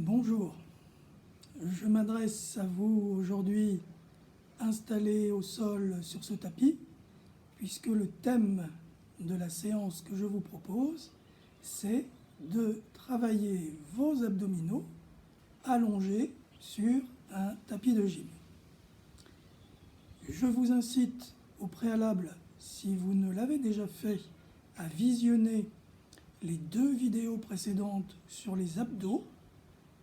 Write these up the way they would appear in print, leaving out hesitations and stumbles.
Bonjour, je m'adresse à vous aujourd'hui installé au sol sur ce tapis, puisque le thème de la séance que je vous propose, c'est de travailler vos abdominaux allongés sur un tapis de gym. Je vous incite au préalable, si vous ne l'avez déjà fait, à visionner les 2 vidéos précédentes sur les abdos.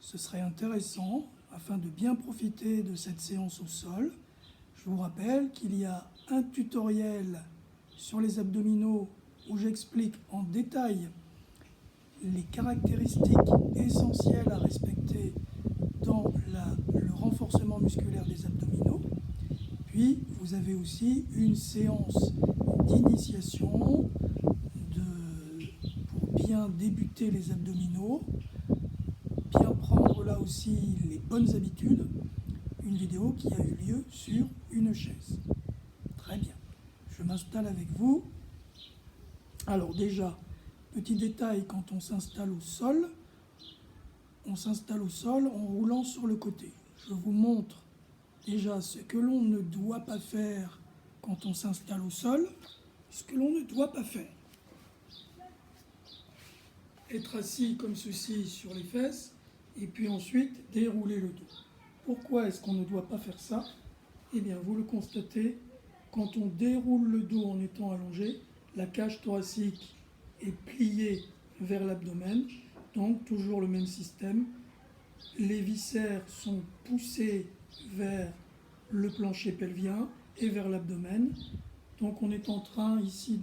Ce serait intéressant afin de bien profiter de cette séance au sol. Je vous rappelle qu'il y a un tutoriel sur les abdominaux où j'explique en détail les caractéristiques essentielles à respecter dans le renforcement musculaire des abdominaux. Puis vous avez aussi une séance d'initiation pour bien débuter les abdominaux, bien prendre là aussi les bonnes habitudes, une vidéo qui a eu lieu sur une chaise. Très bien, je m'installe avec vous. Alors déjà, petit détail, quand on s'installe au sol en roulant sur le côté. Je vous montre déjà ce que l'on ne doit pas faire quand on s'installe au sol, ce que l'on ne doit pas faire. Être assis comme ceci sur les fesses, et puis ensuite dérouler le dos. Pourquoi est-ce qu'on ne doit pas faire ça? Eh bien, vous le constatez, quand on déroule le dos en étant allongé, la cage thoracique est pliée vers l'abdomen, donc toujours le même système. Les viscères sont poussés vers le plancher pelvien et vers l'abdomen. Donc on est en train ici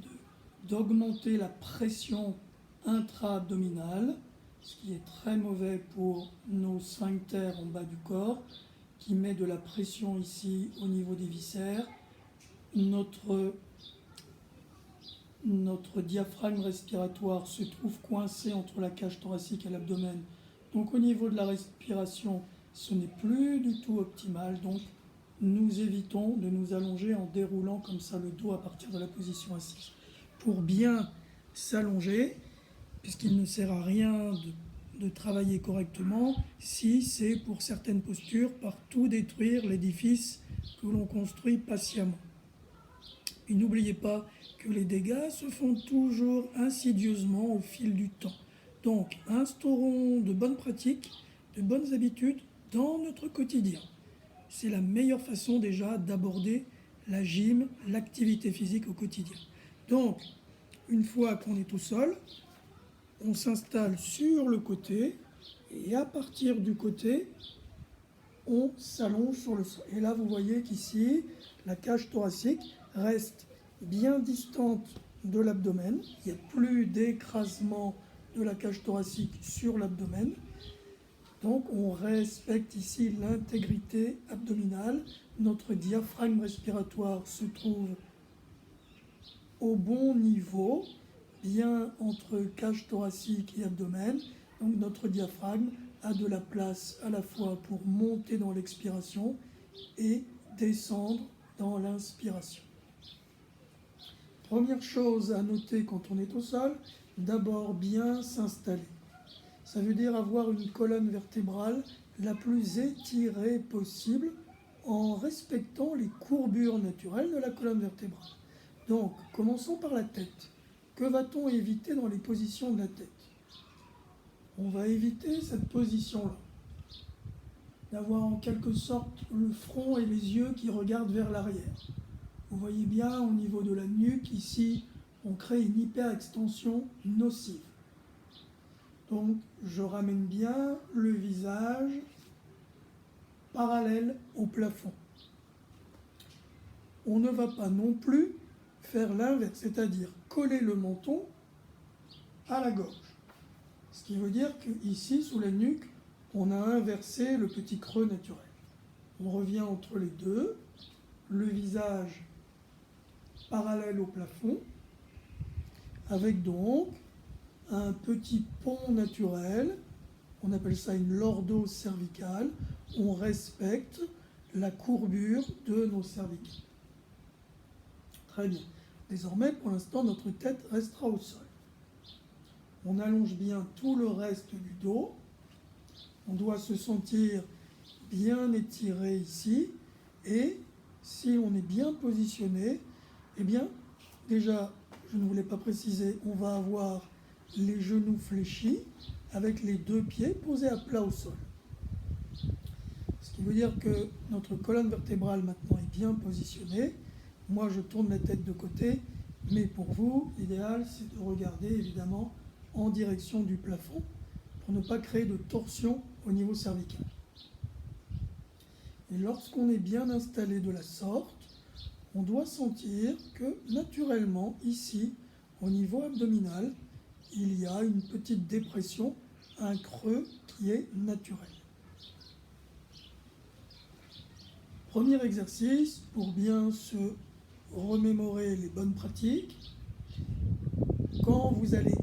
d'augmenter la pression intra-abdominale, ce qui est très mauvais pour nos sphincters en bas du corps, qui met de la pression ici au niveau des viscères. Notre diaphragme respiratoire se trouve coincé entre la cage thoracique et l'abdomen. Donc au niveau de la respiration, ce n'est plus du tout optimal. Donc nous évitons de nous allonger en déroulant comme ça le dos à partir de la position assise. Pour bien s'allonger, puisqu'il ne sert à rien de travailler correctement si c'est pour certaines postures par tout détruire l'édifice que l'on construit patiemment. Et n'oubliez pas que les dégâts se font toujours insidieusement au fil du temps. Donc instaurons de bonnes pratiques, de bonnes habitudes dans notre quotidien. C'est la meilleure façon déjà d'aborder la gym, l'activité physique au quotidien. Donc, une fois qu'on est au sol, on s'installe sur le côté et à partir du côté, on s'allonge sur le sol. Et là, vous voyez qu'ici, la cage thoracique reste bien distante de l'abdomen. Il n'y a plus d'écrasement de la cage thoracique sur l'abdomen. Donc, on respecte ici l'intégrité abdominale. Notre diaphragme respiratoire se trouve au bon niveau, bien entre cage thoracique et abdomen. Donc notre diaphragme a de la place à la fois pour monter dans l'expiration et descendre dans l'inspiration. Première chose à noter quand on est au sol, d'abord bien s'installer. Ça veut dire avoir une colonne vertébrale la plus étirée possible en respectant les courbures naturelles de la colonne vertébrale. Donc, commençons par la tête. Que va-t-on éviter dans les positions de la tête? On va éviter cette position-là, d'avoir en quelque sorte le front et les yeux qui regardent vers l'arrière. Vous voyez bien au niveau de la nuque, ici, on crée une hyperextension nocive. Donc, je ramène bien le visage parallèle au plafond. On ne va pas non plus faire l'inverse, c'est-à-dire coller le menton à la gorge. Ce qui veut dire qu'ici, sous la nuque, on a inversé le petit creux naturel. On revient entre les deux, le visage parallèle au plafond, avec donc un petit pont naturel, on appelle ça une lordose cervicale, on respecte la courbure de nos cervicales. Très bien. Désormais, pour l'instant, notre tête restera au sol. On allonge bien tout le reste du dos. On doit se sentir bien étiré ici. Et si on est bien positionné, eh bien, déjà, je ne vous l'ai pas précisé, on va avoir les genoux fléchis avec les deux pieds posés à plat au sol. Ce qui veut dire que notre colonne vertébrale maintenant est bien positionnée. Moi, je tourne la tête de côté, mais pour vous, l'idéal, c'est de regarder évidemment en direction du plafond pour ne pas créer de torsion au niveau cervical. Et lorsqu'on est bien installé de la sorte, on doit sentir que naturellement, ici, au niveau abdominal, il y a une petite dépression, un creux qui est naturel. Premier exercice pour bien se remémorer les bonnes pratiques. Quand vous allez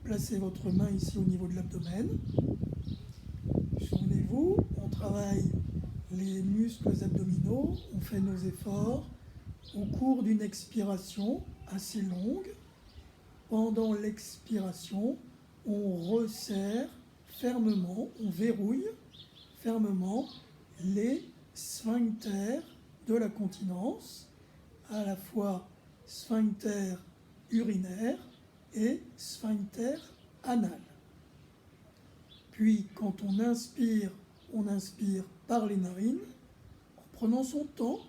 placer votre main ici au niveau de l'abdomen, souvenez-vous, on travaille les muscles abdominaux, on fait nos efforts au cours d'une expiration assez longue. Pendant l'expiration, on resserre fermement, on verrouille fermement les sphincters de la continence, à la fois sphincter urinaire et sphincter anal. Puis, quand on inspire par les narines, en prenant son temps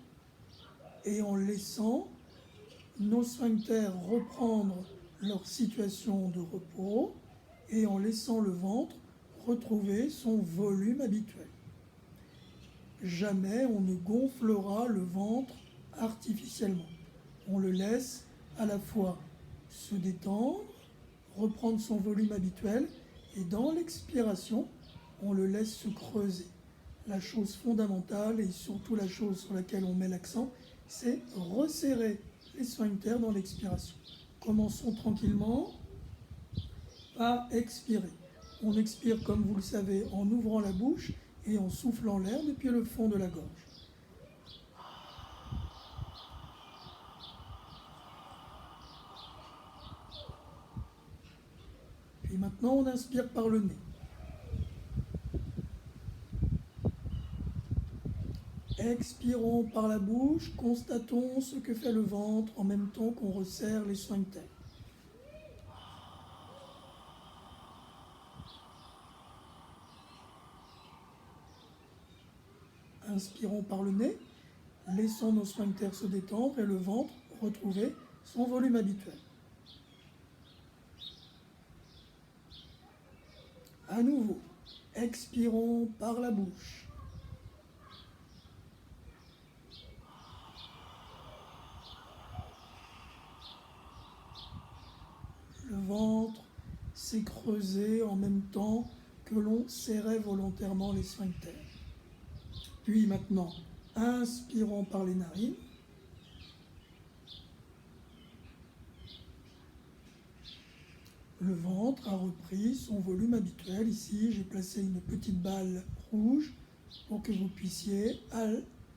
et en laissant nos sphincters reprendre leur situation de repos et en laissant le ventre retrouver son volume habituel. Jamais on ne gonflera le ventre artificiellement. On le laisse à la fois se détendre, reprendre son volume habituel, et dans l'expiration, on le laisse se creuser. La chose fondamentale, et surtout la chose sur laquelle on met l'accent, c'est resserrer les sphincters dans l'expiration. Commençons tranquillement par expirer. On expire, comme vous le savez, en ouvrant la bouche et en soufflant l'air depuis le fond de la gorge. Puis maintenant, on inspire par le nez. Expirons par la bouche, constatons ce que fait le ventre en même temps qu'on resserre les sphincters. Inspirons par le nez, laissons nos sphincters se détendre et le ventre retrouver son volume habituel. À nouveau, expirons par la bouche. Le ventre s'est creusé en même temps que l'on serrait volontairement les sphincters. Puis maintenant, inspirons par les narines. Le ventre a repris son volume habituel. Ici, j'ai placé une petite balle rouge pour que vous puissiez,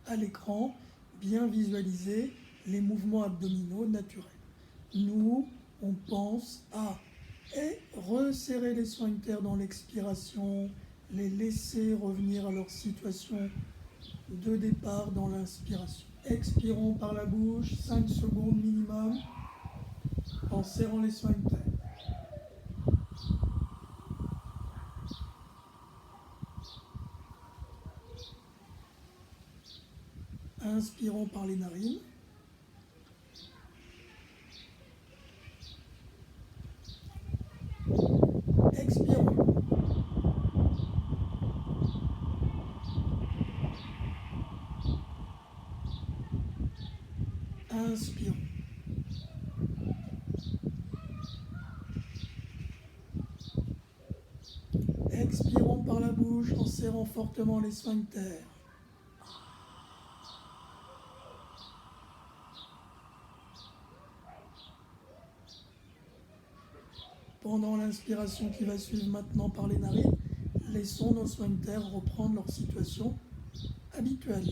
à l'écran, bien visualiser les mouvements abdominaux naturels. Nous, on pense à resserrer les sphincters dans l'expiration, les laisser revenir à leur situation de départ dans l'inspiration. Expirons par la bouche, 5 secondes minimum, en serrant les sphincters. Inspirons par les narines. Expirons. Inspirons. Expirons par la bouche en serrant fortement les sphincters. Pendant l'inspiration qui va suivre maintenant par les narines, laissons nos sphincters reprendre leur situation habituelle.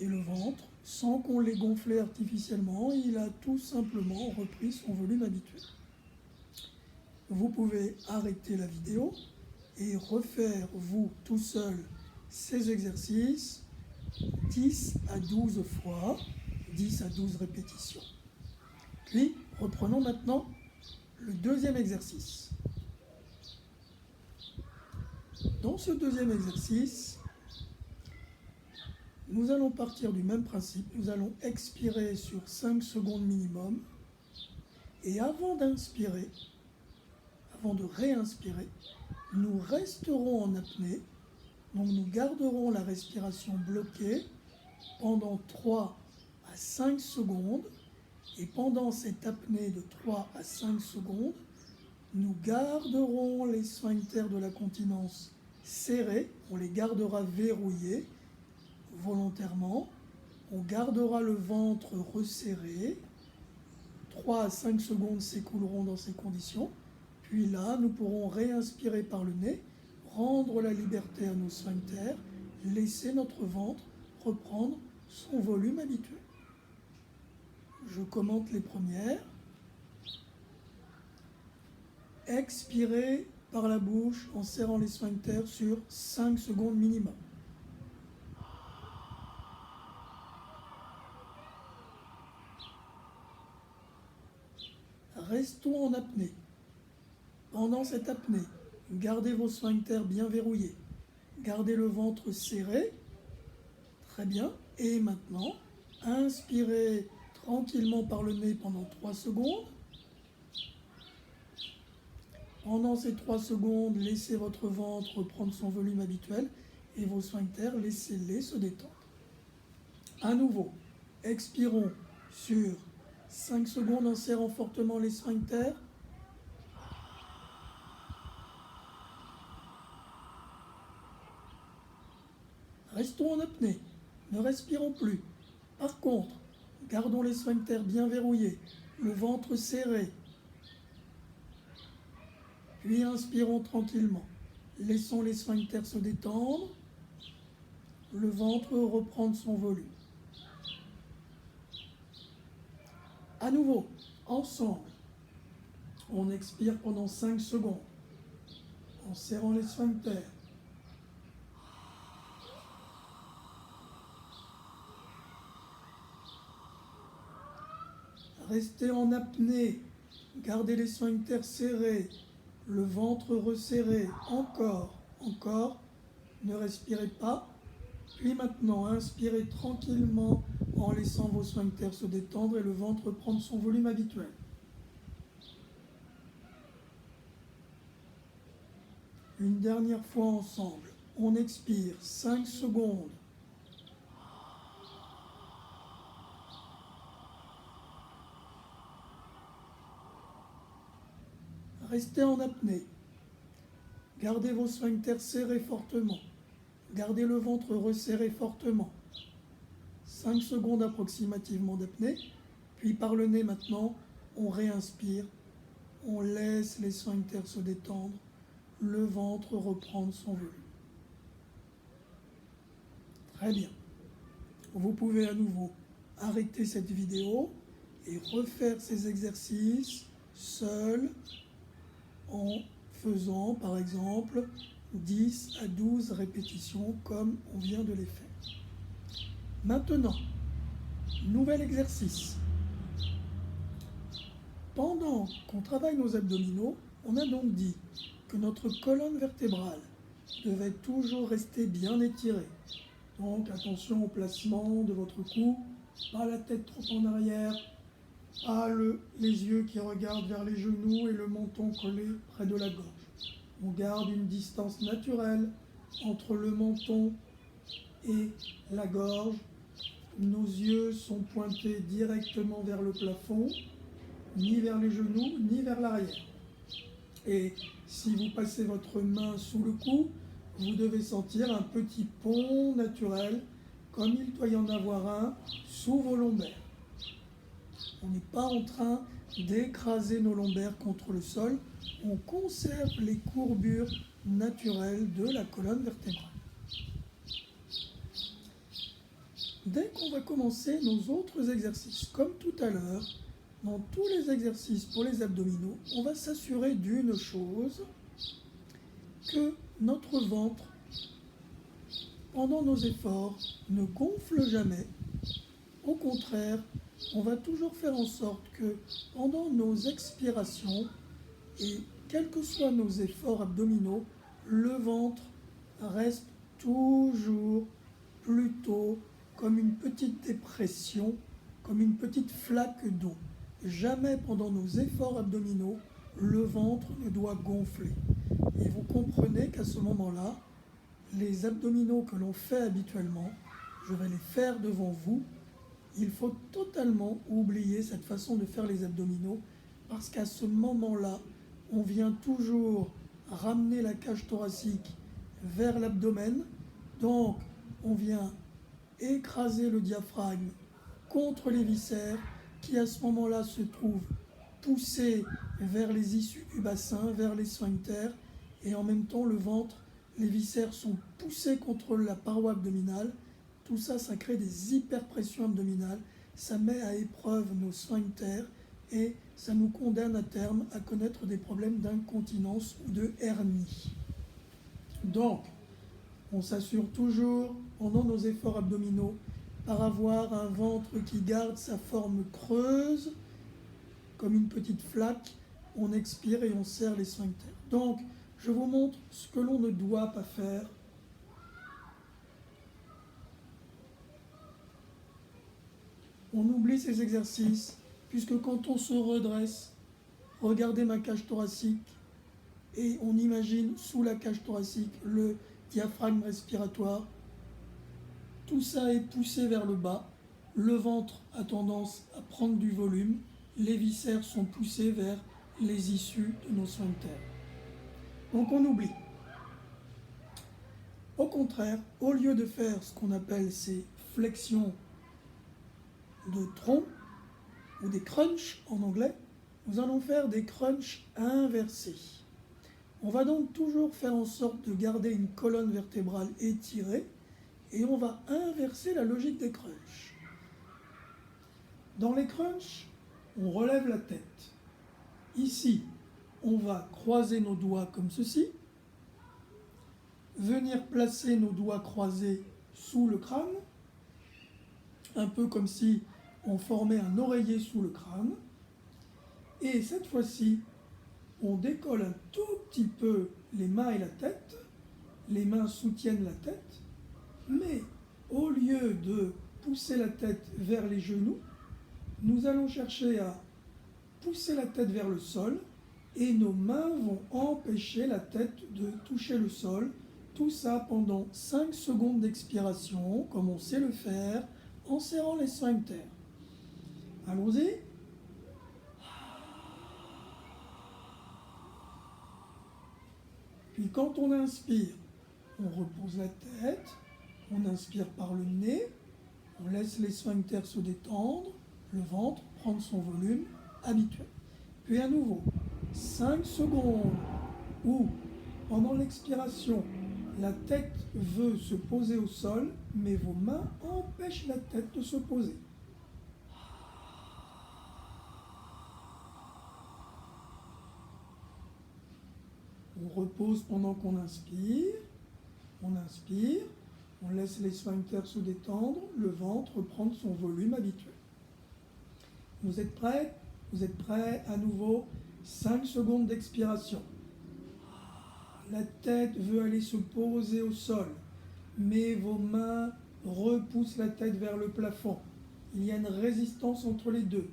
Et le ventre sans qu'on l'ait gonflé artificiellement, il a tout simplement repris son volume habituel. Vous pouvez arrêter la vidéo et refaire, vous, tout seul, ces exercices 10 à 12 fois, 10 à 12 répétitions. Puis, reprenons maintenant le deuxième exercice. Dans ce deuxième exercice, nous allons partir du même principe. Nous allons expirer sur 5 secondes minimum. Et avant d'inspirer, avant de réinspirer, nous resterons en apnée. Donc nous garderons la respiration bloquée pendant 3 à 5 secondes. Et pendant cette apnée de 3 à 5 secondes, nous garderons les sphincters de la continence serrés. On les gardera verrouillés volontairement. On gardera le ventre resserré. 3 à 5 secondes s'écouleront dans ces conditions. Puis là, nous pourrons réinspirer par le nez, rendre la liberté à nos sphincters, laisser notre ventre reprendre son volume habituel. Je commente les premières. Expirez par la bouche en serrant les sphincters sur 5 secondes minimum. Restons en apnée. Pendant cette apnée, gardez vos sphincters bien verrouillés. Gardez le ventre serré. Très bien. Et maintenant, inspirez tranquillement par le nez pendant 3 secondes. Pendant ces 3 secondes, laissez votre ventre reprendre son volume habituel et vos sphincters, laissez-les se détendre. À nouveau, expirons sur 5 secondes en serrant fortement les sphincters. Restons en apnée, ne respirons plus. Par contre, gardons les sphincters bien verrouillés, le ventre serré. Puis inspirons tranquillement. Laissons les sphincters se détendre, le ventre reprendre son volume. À nouveau, ensemble, on expire pendant 5 secondes en serrant les sphincters. Restez en apnée, gardez les sphincters serrés, le ventre resserré, encore, ne respirez pas. Puis maintenant, inspirez tranquillement en laissant vos sphincters se détendre et le ventre prendre son volume habituel. Une dernière fois ensemble, on expire 5 secondes. Restez en apnée. Gardez vos sphincters serrés fortement. Gardez le ventre resserré fortement. 5 secondes approximativement d'apnée. Puis par le nez maintenant, on réinspire. On laisse les sphincters se détendre. Le ventre reprendre son volume. Très bien. Vous pouvez à nouveau arrêter cette vidéo et refaire ces exercices seul en faisant par exemple 10 à 12 répétitions comme on vient de les faire. Maintenant, nouvel exercice. Pendant qu'on travaille nos abdominaux, on a donc dit que notre colonne vertébrale devait toujours rester bien étirée. Donc attention au placement de votre cou, pas la tête trop en arrière, pas les yeux qui regardent vers les genoux et le menton collé près de la gorge. On garde une distance naturelle entre le menton et la gorge. Nos yeux sont pointés directement vers le plafond, ni vers les genoux, ni vers l'arrière. Et si vous passez votre main sous le cou, vous devez sentir un petit pont naturel, comme il doit y en avoir un, sous vos lombaires. On n'est pas en train d'écraser nos lombaires contre le sol, on conserve les courbures naturelles de la colonne vertébrale. dès qu'on va commencer nos autres exercices, comme tout à l'heure, dans tous les exercices pour les abdominaux, on va s'assurer d'une chose, que notre ventre, pendant nos efforts, ne gonfle jamais. Au contraire, on va toujours faire en sorte que pendant nos expirations, et quels que soient nos efforts abdominaux, le ventre reste toujours plutôt comme une petite dépression, comme une petite flaque d'eau. Jamais pendant nos efforts abdominaux, le ventre ne doit gonfler. Et vous comprenez qu'à ce moment-là, les abdominaux que l'on fait habituellement, je vais les faire devant vous. Il faut totalement oublier cette façon de faire les abdominaux parce qu'à ce moment-là, on vient toujours ramener la cage thoracique vers l'abdomen. Donc, on vient écraser le diaphragme contre les viscères qui à ce moment-là se trouvent poussés vers les issues du bassin, vers les sphincters, et en même temps le ventre, les viscères sont poussés contre la paroi abdominale. Tout ça, ça crée des hyperpressions abdominales, ça met à épreuve nos sphincters et ça nous condamne à terme à connaître des problèmes d'incontinence ou de hernie. Donc, on s'assure toujours, pendant nos efforts abdominaux, par avoir un ventre qui garde sa forme creuse, comme une petite flaque. On expire et on serre les sphincters. Donc, je vous montre ce que l'on ne doit pas faire. On oublie ces exercices, puisque quand on se redresse, regardez ma cage thoracique, et on imagine sous la cage thoracique le diaphragme respiratoire. Tout ça est poussé vers le bas. Le ventre a tendance à prendre du volume. Les viscères sont poussés vers les issues de nos sphincters. Donc on oublie. Au contraire, au lieu de faire ce qu'on appelle ces flexions de tronc, ou des crunchs en anglais, nous allons faire des crunchs inversés. On va donc toujours faire en sorte de garder une colonne vertébrale étirée et on va inverser la logique des crunchs. Dans les crunchs, on relève la tête. Ici, on va croiser nos doigts comme ceci, venir placer nos doigts croisés sous le crâne, un peu comme si on formait un oreiller sous le crâne. Et cette fois-ci, on décolle un tout petit peu les mains et la tête. Les mains soutiennent la tête. Mais au lieu de pousser la tête vers les genoux, nous allons chercher à pousser la tête vers le sol et nos mains vont empêcher la tête de toucher le sol. Tout ça pendant 5 secondes d'expiration, comme on sait le faire, en serrant les sphincters. Allons-y. Puis quand on inspire, on repose la tête, on inspire par le nez, on laisse les sphincters se détendre, le ventre prendre son volume habituel. Puis à nouveau, 5 secondes où, pendant l'expiration, la tête veut se poser au sol, mais vos mains empêchent la tête de se poser. On repose pendant qu'on inspire, on laisse les sphincters se détendre, le ventre prendre son volume habituel. Vous êtes prêts? Vous êtes prêts? À nouveau, 5 secondes d'expiration. La tête veut aller se poser au sol, mais vos mains repoussent la tête vers le plafond. Il y a une résistance entre les deux.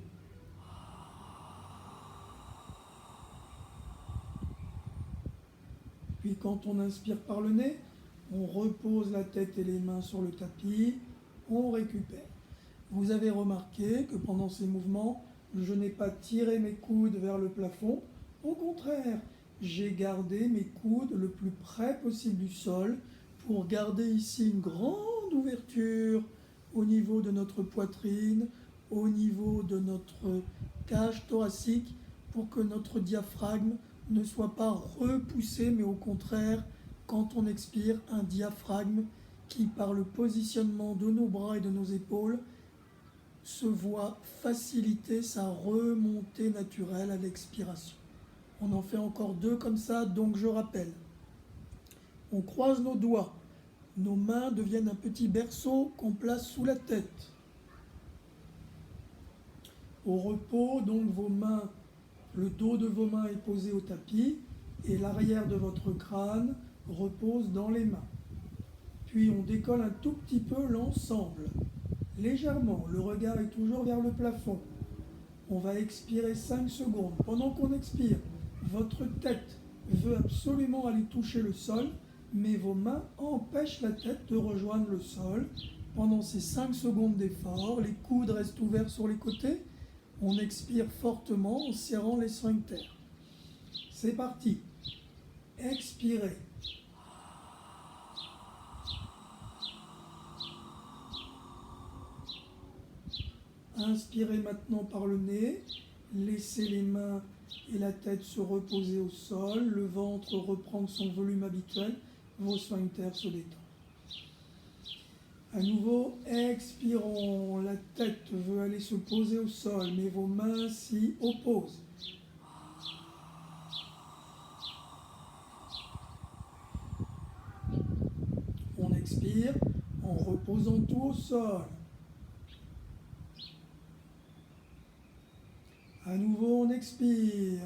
Puis quand on inspire par le nez, on repose la tête et les mains sur le tapis, on récupère. Vous avez remarqué que pendant ces mouvements, je n'ai pas tiré mes coudes vers le plafond. Au contraire, j'ai gardé mes coudes le plus près possible du sol pour garder ici une grande ouverture au niveau de notre poitrine, au niveau de notre cage thoracique, pour que notre diaphragme ne soit pas repoussé, mais au contraire, quand on expire, un diaphragme qui, par le positionnement de nos bras et de nos épaules, se voit faciliter sa remontée naturelle à l'expiration. On en fait encore 2 comme ça, donc je rappelle. On croise nos doigts, nos mains deviennent un petit berceau qu'on place sous la tête. Au repos, donc vos mains, le dos de vos mains est posé au tapis et l'arrière de votre crâne repose dans les mains. Puis on décolle un tout petit peu l'ensemble. Légèrement, le regard est toujours vers le plafond. On va expirer 5 secondes. Pendant qu'on expire, votre tête veut absolument aller toucher le sol, mais vos mains empêchent la tête de rejoindre le sol. Pendant ces 5 secondes d'effort, les coudes restent ouverts sur les côtés. On expire fortement en serrant les sphincters. C'est parti. Expirez. Inspirez maintenant par le nez, laissez les mains et la tête se reposer au sol, le ventre reprendre son volume habituel, vos sphincters se détendent. À nouveau, expirons, la tête veut aller se poser au sol, mais vos mains s'y opposent. On expire en reposant tout au sol. À nouveau, on expire.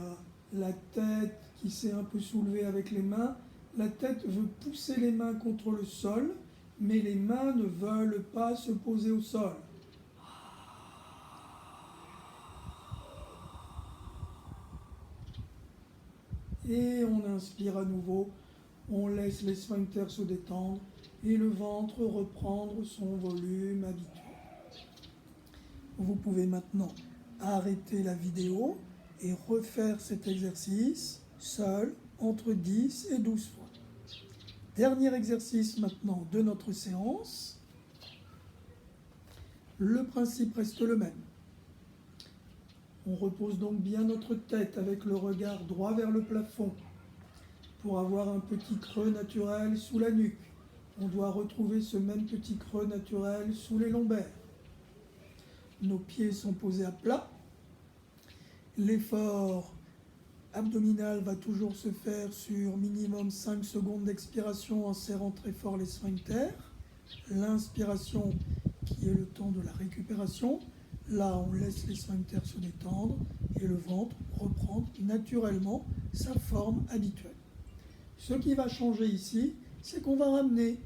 La tête qui s'est un peu soulevée avec les mains. La tête veut pousser les mains contre le sol, mais les mains ne veulent pas se poser au sol. Et on inspire à nouveau. On laisse les sphincters se détendre et le ventre reprendre son volume habituel. Vous pouvez maintenant arrêter la vidéo et refaire cet exercice seul entre 10 et 12 fois. Dernier exercice maintenant de notre séance. Le principe reste le même. On repose donc bien notre tête avec le regard droit vers le plafond pour avoir un petit creux naturel sous la nuque. On doit retrouver ce même petit creux naturel sous les lombaires. Nos pieds sont posés à plat. L'effort abdominal va toujours se faire sur minimum 5 secondes d'expiration en serrant très fort les sphincters. L'inspiration qui est le temps de la récupération. Là, on laisse les sphincters se détendre et le ventre reprendre naturellement sa forme habituelle. Ce qui va changer ici, c'est qu'on va ramener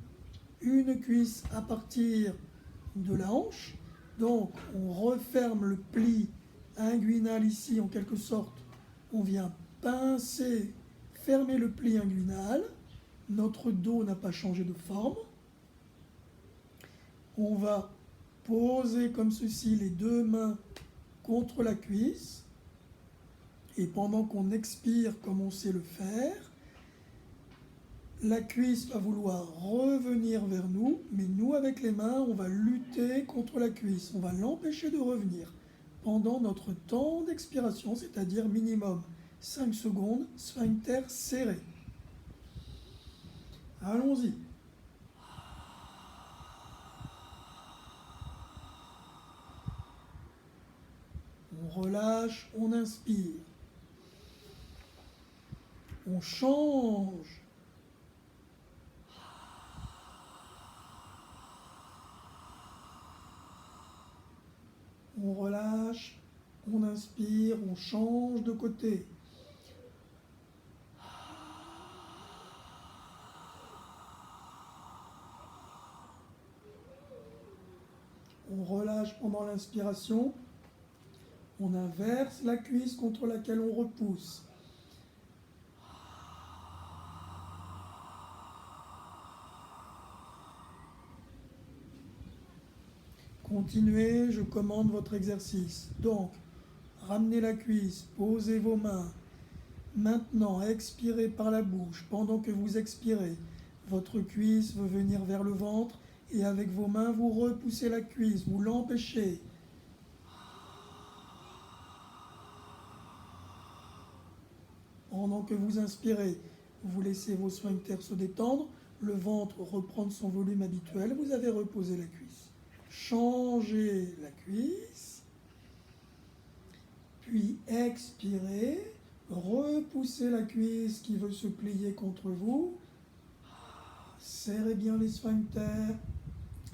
une cuisse à partir de la hanche. Donc, on referme le pli inguinal ici, en quelque sorte. On vient pincer, fermer le pli inguinal. Notre dos n'a pas changé de forme. On va poser comme ceci les 2 mains contre la cuisse. Et pendant qu'on expire comme on sait le faire, la cuisse va vouloir revenir vers nous, mais nous, avec les mains, on va lutter contre la cuisse. On va l'empêcher de revenir pendant notre temps d'expiration, c'est-à-dire minimum 5 secondes, sphincter serré. Allons-y. On relâche, on inspire. On change. On relâche, on inspire, on change de côté. On relâche pendant l'inspiration. On inverse la cuisse contre laquelle on repousse. Continuez, je commande votre exercice. Donc, ramenez la cuisse, posez vos mains. Maintenant, expirez par la bouche. Pendant que vous expirez, votre cuisse veut venir vers le ventre et avec vos mains, vous repoussez la cuisse, vous l'empêchez. Pendant que vous inspirez, vous laissez vos sphincters se détendre. le ventre reprendre son volume habituel, vous avez reposé la cuisse. Changez la cuisse, puis expirez, repoussez la cuisse qui veut se plier contre vous, serrez bien les sphincters,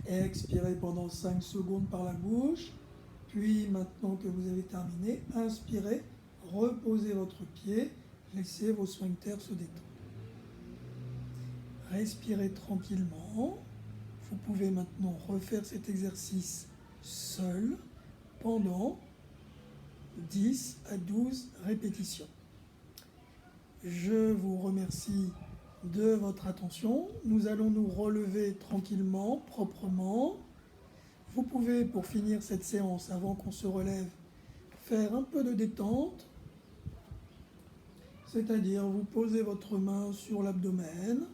expirez pendant 5 secondes par la bouche, puis maintenant que vous avez terminé, inspirez, reposez votre pied, laissez vos sphincters se détendre. Respirez tranquillement. Vous pouvez maintenant refaire cet exercice seul pendant 10 à 12 répétitions. Je vous remercie de votre attention. Nous allons nous relever tranquillement, proprement. Vous pouvez, pour finir cette séance, avant qu'on se relève, faire un peu de détente. C'est-à-dire, vous posez votre main sur l'abdomen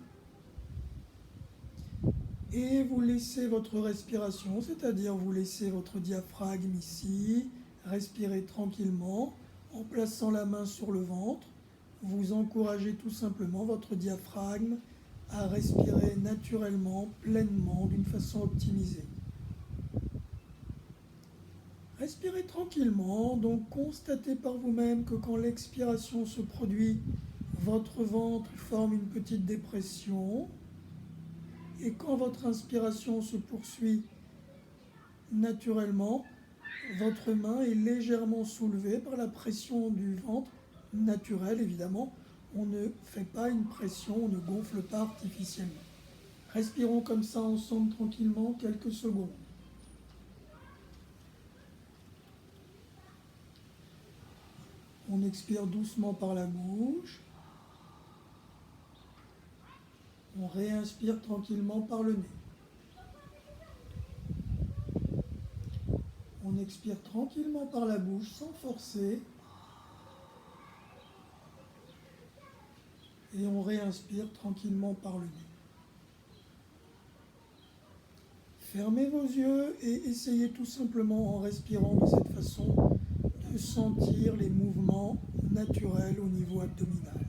et vous laissez votre respiration, c'est-à-dire vous laissez votre diaphragme ici, respirez tranquillement en plaçant la main sur le ventre. Vous encouragez tout simplement votre diaphragme à respirer naturellement, pleinement, d'une façon optimisée. Respirez tranquillement, donc constatez par vous-même que quand l'expiration se produit, votre ventre forme une petite dépression. Et quand votre inspiration se poursuit naturellement, votre main est légèrement soulevée par la pression du ventre naturelle, évidemment. On ne fait pas une pression, on ne gonfle pas artificiellement. Respirons comme ça ensemble tranquillement quelques secondes. On expire doucement par la bouche. On réinspire tranquillement par le nez. On expire tranquillement par la bouche sans forcer. Et on réinspire tranquillement par le nez. Fermez vos yeux et essayez tout simplement en respirant de cette façon de sentir les mouvements naturels au niveau abdominal.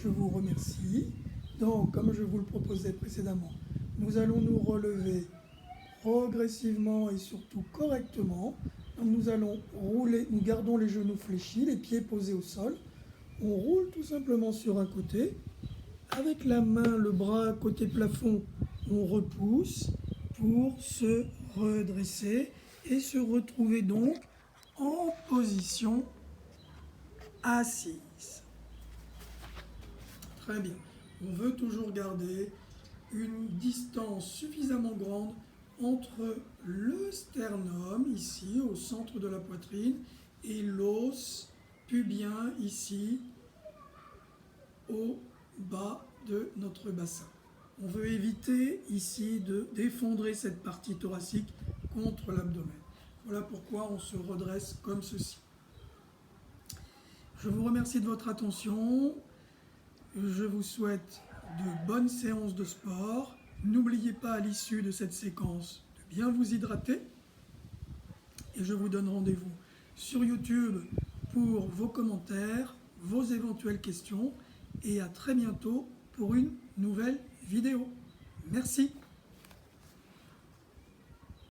Je vous remercie. Donc, comme je vous le proposais précédemment, nous allons nous relever progressivement et surtout correctement. Donc, nous allons rouler, nous gardons les genoux fléchis, les pieds posés au sol. On roule tout simplement sur un côté. Avec la main, le bras côté plafond, on repousse pour se redresser et se retrouver donc en position assise. Très bien. On veut toujours garder une distance suffisamment grande entre le sternum, ici, au centre de la poitrine, et l'os pubien, ici, au bas de notre bassin. On veut éviter, ici, d'effondrer cette partie thoracique contre l'abdomen. Voilà pourquoi on se redresse comme ceci. Je vous remercie de votre attention. Je vous souhaite de bonnes séances de sport. N'oubliez pas à l'issue de cette séquence de bien vous hydrater. Et je vous donne rendez-vous sur YouTube pour vos commentaires, vos éventuelles questions. Et à très bientôt pour une nouvelle vidéo. Merci.